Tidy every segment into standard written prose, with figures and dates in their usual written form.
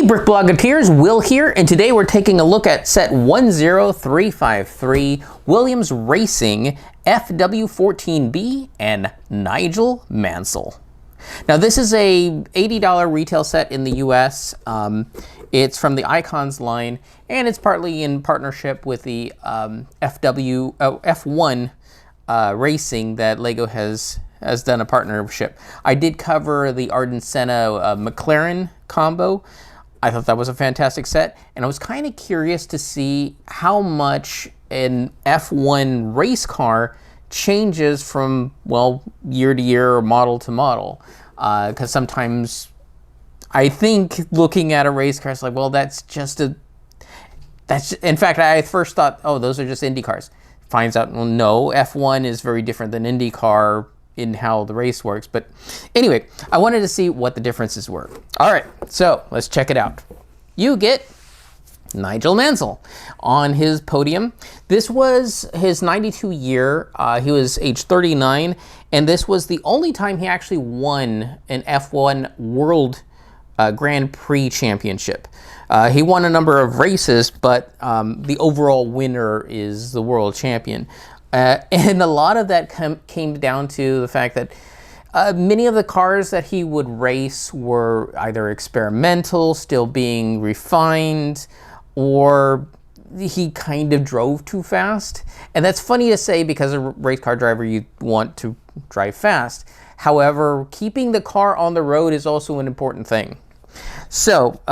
Brick Bloggeteers, Will here, and today we're taking a look at set 10353, Williams Racing, FW14B, and Nigel Mansell. Now this is a $80 retail set in the US. It's from the Icons line, and it's partly in partnership with the F1 Racing that LEGO has done a partnership. I did cover the Arden Senna McLaren combo. I thought that was a fantastic set, and I was kind of curious to see how much an F1 race car changes from, well, year to year or model to model. Because sometimes I think looking at a race car, it's like, well, in fact, I first thought, oh, those are just Indy cars. Finds out, well, no, F1 is very different than IndyCar in how the race works. But anyway, I wanted to see what the differences were. All right, so let's check it out. You get Nigel Mansell on his podium. This was his 92 year. He was age 39, and this was the only time he actually won an F1 World Grand Prix Championship. He won a number of races, but the overall winner is the world champion. And a lot of that came down to the fact that many of the cars that he would race were either experimental, still being refined, or he kind of drove too fast. And that's funny to say because a race car driver, you want to drive fast. However, keeping the car on the road is also an important thing. So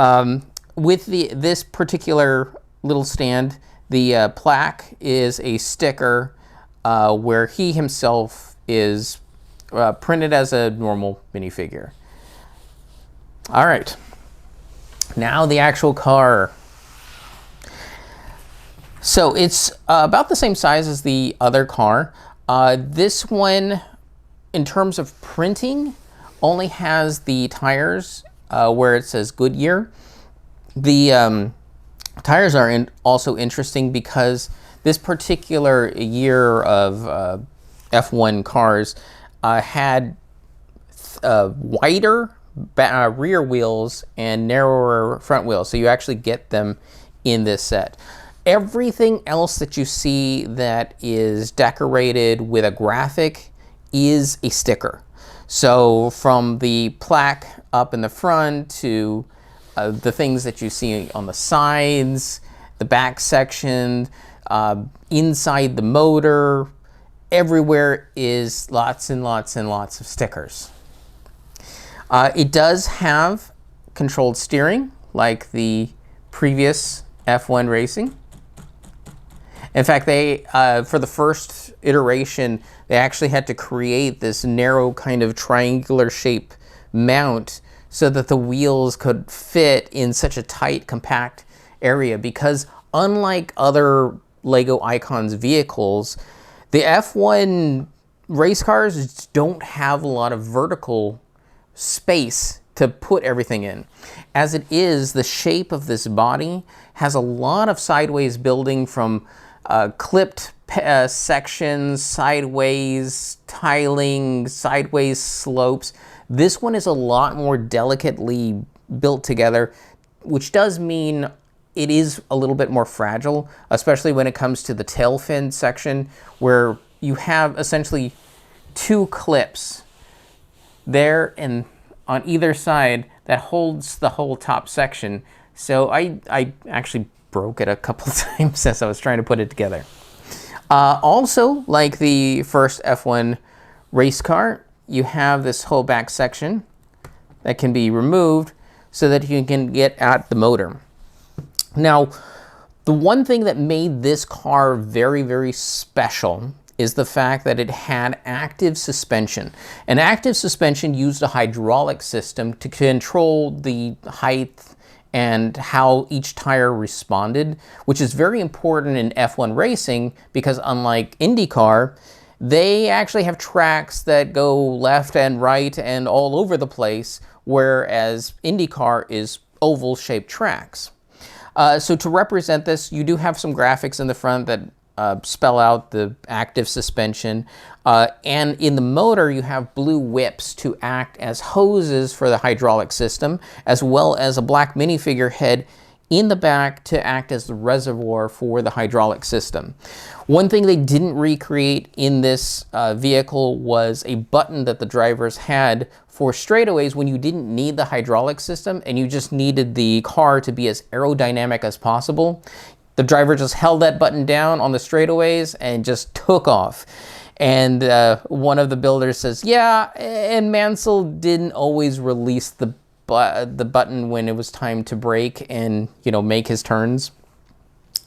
with this particular little stand, the plaque is a sticker where he himself is printed as a normal minifigure. All right, now the actual car. So it's about the same size as the other car. This one, in terms of printing, only has the tires where it says Goodyear. The tires are also interesting because this particular year of F1 cars had wider rear wheels and narrower front wheels, so you actually get them in this set. Everything else that you see that is decorated with a graphic is a sticker. So from the plaque up in the front to the things that you see on the sides, the back section, inside the motor, everywhere is lots and lots and lots of stickers. It does have controlled steering like the previous F1 Racing. In fact, they for the first iteration, they actually had to create this narrow kind of triangular shape mount so that the wheels could fit in such a tight, compact area, because unlike other LEGO Icons vehicles, the F1 race cars don't have a lot of vertical space to put everything in. As it is, the shape of this body has a lot of sideways building, from clipped sections, sideways tiling, sideways slopes. This one is a lot more delicately built together, which does mean it is a little bit more fragile, especially when it comes to the tail fin section, where you have essentially two clips there and on either side that holds the whole top section. So I actually broke it a couple times as I was trying to put it together. Also, like the first F1 race car, you have this whole back section that can be removed so that you can get at the motor. Now, the one thing that made this car very, very special is the fact that it had active suspension. And active suspension used a hydraulic system to control the height and how each tire responded, which is very important in F1 racing because unlike IndyCar, they actually have tracks that go left and right and all over the place, whereas IndyCar is oval-shaped tracks. So to represent this, you do have some graphics in the front that spell out the active suspension. And in the motor, you have blue whips to act as hoses for the hydraulic system, as well as a black minifigure head in the back to act as the reservoir for the hydraulic system. One thing they didn't recreate in this vehicle was a button that the drivers had for straightaways when you didn't need the hydraulic system and you just needed the car to be as aerodynamic as possible. The driver just held that button down on the straightaways and just took off. And one of the builders says, yeah, and Mansell didn't always release the button when it was time to brake and, you know, make his turns.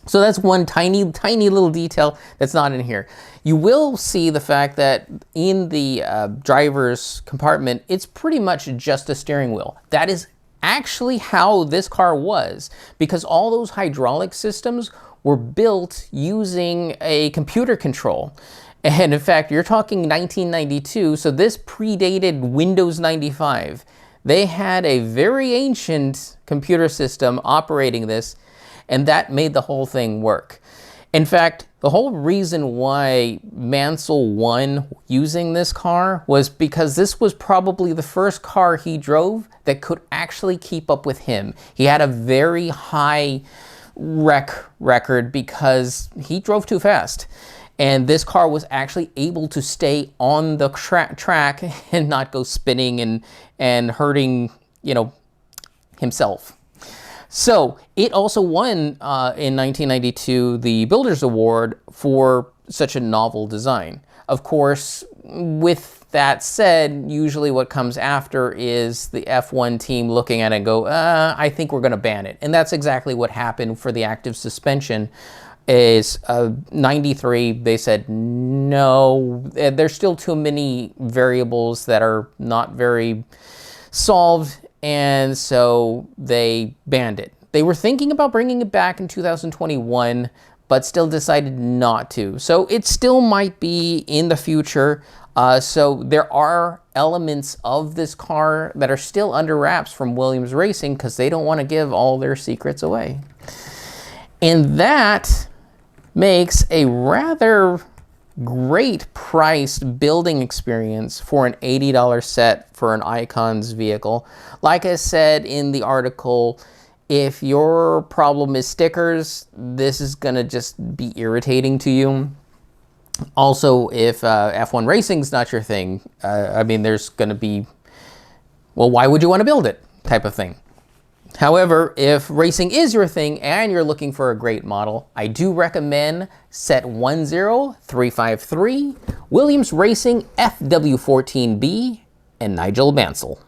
So that's one tiny little detail that's not in here. You will see the fact that in the driver's compartment, it's pretty much just a steering wheel. That is actually how this car was, because all those hydraulic systems were built using a computer control. And in fact, you're talking 1992, so this predated Windows 95. They had a very ancient computer system operating this, and that made the whole thing work. In fact, the whole reason why Mansell won using this car was because this was probably the first car he drove that could actually keep up with him. He had a very high wreck record because he drove too fast. And this car was actually able to stay on the track and not go spinning and hurting, you know, himself. So it also won in 1992 the Builders Award for such a novel design. Of course, with that said, usually what comes after is the F1 team looking at it and go, I think we're going to ban it. And that's exactly what happened for the active suspension. Is 93, they said, no, there's still too many variables that are not very solved, and so they banned it. They were thinking about bringing it back in 2021, but still decided not to. So it still might be in the future. So there are elements of this car that are still under wraps from Williams Racing because they don't want to give all their secrets away. And that makes a rather great priced building experience for an $80 set for an Icons vehicle. Like I said in the article, if your problem is stickers, this is gonna just be irritating to you. Also, if F1 racing's not your thing, I mean, there's gonna be, well, why would you want to build it type of thing. However, if racing is your thing and you're looking for a great model, I do recommend set 10353, Williams Racing FW14B, and Nigel Mansell.